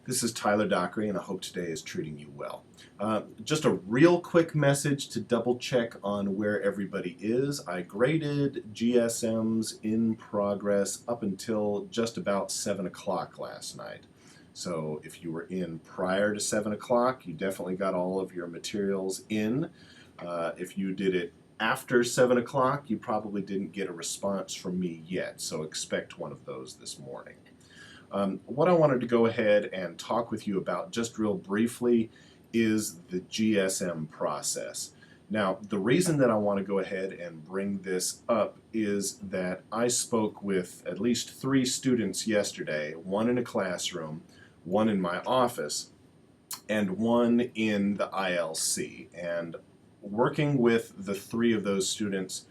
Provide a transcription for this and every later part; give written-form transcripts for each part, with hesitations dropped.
This is Tyler Dockery, and I hope today is treating you well. Just a real quick message to double check on where everybody is. I graded GSMs in progress up until just about 7 o'clock last night. So if you were in prior to 7 o'clock, you definitely got all of your materials in. If you did it after 7 o'clock, you probably didn't get a response from me yet, so expect one of those this morning. What I wanted to go ahead and talk with you about just real briefly is the GSM process. Now, the reason that I want to go ahead and bring this up is that I spoke with at least 3 students yesterday, one in a classroom, one in my office, and one in the ILC. And working with the 3 of those students,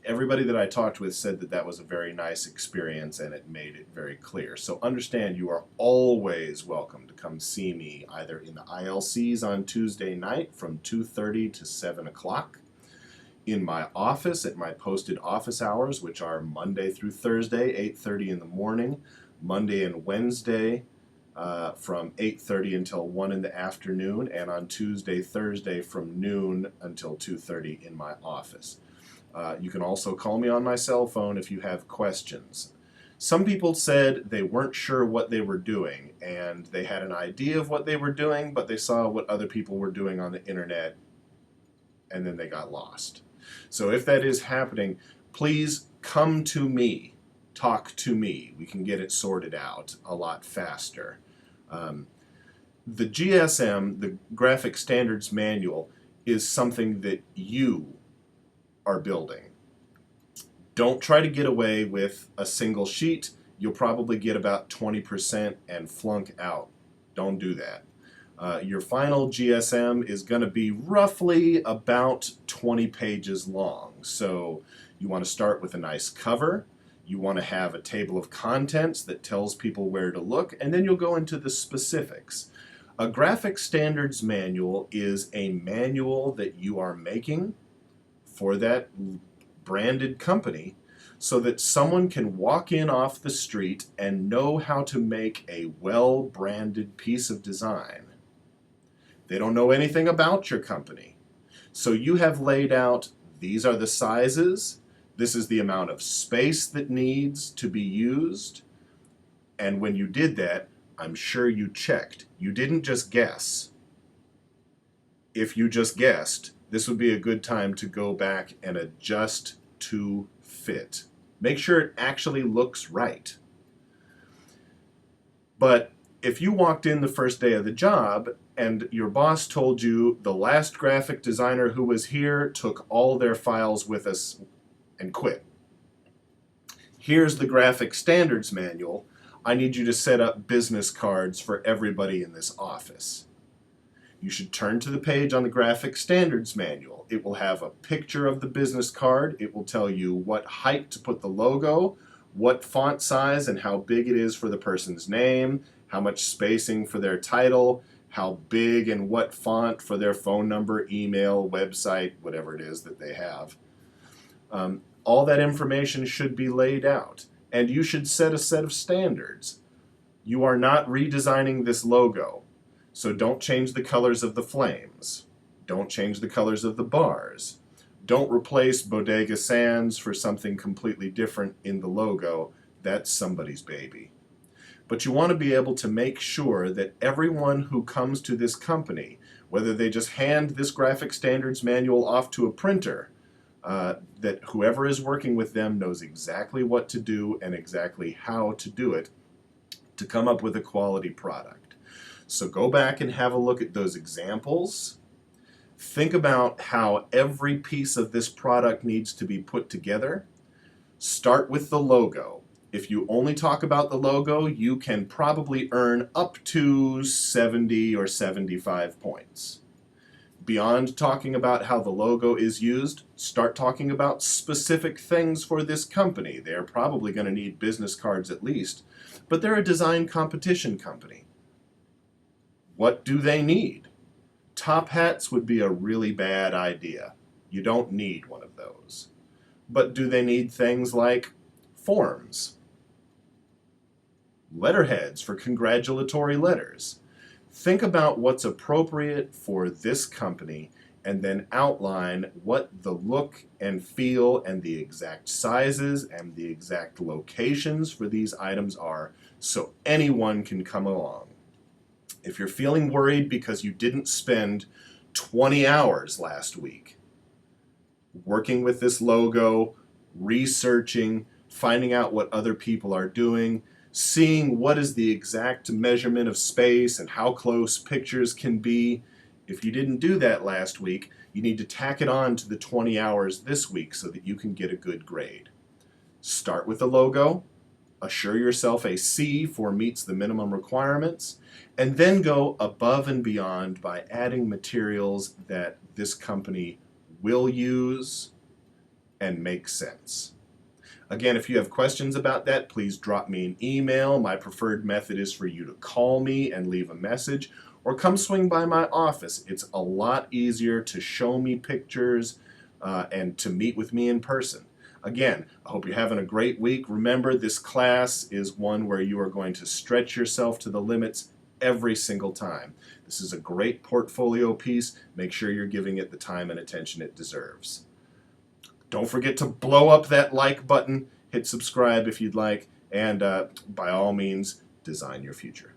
everybody that I talked with said that that was a very nice experience and it made it very clear. So understand you are always welcome to come see me either in the ILCs on Tuesday night from 2:30 to 7 o'clock, in my office at my posted office hours, which are Monday through Thursday, 8:30 in the morning, Monday and Wednesday from 8:30 until 1 in the afternoon, and on Tuesday, Thursday from noon until 2:30 in my office. You can also call me on my cell phone if you have questions. Some people said they weren't sure what they were doing, and they had an idea of what they were doing, but they saw what other people were doing on the internet, and then they got lost. So if that is happening, please come to me, talk to me. We can get it sorted out a lot faster. The GSM, the Graphic Standards Manual, is something that you are building. Don't try to get away with a single sheet. You'll probably get about 20% and flunk out. Don't do that. Your final GSM is going to be roughly about 20 pages long. So you want to start with a nice cover. You want to have a table of contents that tells people where to look, and then you'll go into the specifics. A Graphic Standards Manual is a manual that you are making for that branded company so that someone can walk in off the street and know how to make a well-branded piece of design. They don't know anything about your company. So you have laid out, these are the sizes, this is the amount of space that needs to be used, and when you did that, I'm sure you checked. You didn't just guess. If you just guessed, this would be a good time to go back and adjust to fit. Make sure it actually looks right. But if you walked in the first day of the job and your boss told you the last graphic designer who was here took all their files with us and quit. Here's the Graphic Standards Manual. I need you to set up business cards for everybody in this office. You should turn to the page on the Graphic Standards Manual. It will have a picture of the business card. It will tell you what height to put the logo, what font size and how big it is for the person's name, how much spacing for their title, how big and what font for their phone number, email, website, whatever it is that they have. All that information should be laid out, and you should set a set of standards. You are not redesigning this logo. So don't change the colors of the flames. Don't change the colors of the bars. Don't replace Bodega Sands for something completely different in the logo. That's somebody's baby. But you want to be able to make sure that everyone who comes to this company, whether they just hand this Graphic Standards Manual off to a printer, that whoever is working with them knows exactly what to do and exactly how to do it to come up with a quality product. So go back and have a look at those examples. Think about how every piece of this product needs to be put together. Start with the logo. If you only talk about the logo, you can probably earn up to 70 or 75 points. Beyond talking about how the logo is used, start talking about specific things for this company. They're probably going to need business cards at least, but they're a design competition company. What do they need? Top hats would be a really bad idea. You don't need one of those. But do they need things like forms? letterheads for congratulatory letters. Think about what's appropriate for this company and then outline what the look and feel and the exact sizes and the exact locations for these items are so anyone can come along. If you're feeling worried because you didn't spend 20 hours last week working with this logo, researching, finding out what other people are doing, seeing what is the exact measurement of space and how close pictures can be. If you didn't do that last week, you need to tack it on to the 20 hours this week so that you can get a good grade. Start with the logo, assure yourself a C for meets the minimum requirements, and then go above and beyond by adding materials that this company will use and make sense. Again, if you have questions about that, please drop me an email. My preferred method is for you to call me and leave a message, or come swing by my office. It's a lot easier to show me pictures and to meet with me in person. Again, I hope you're having a great week. Remember, this class is one where you are going to stretch yourself to the limits every single time. This is a great portfolio piece. Make sure you're giving it the time and attention it deserves. Don't forget to blow up that like button, hit subscribe if you'd like, and by all means, design your future.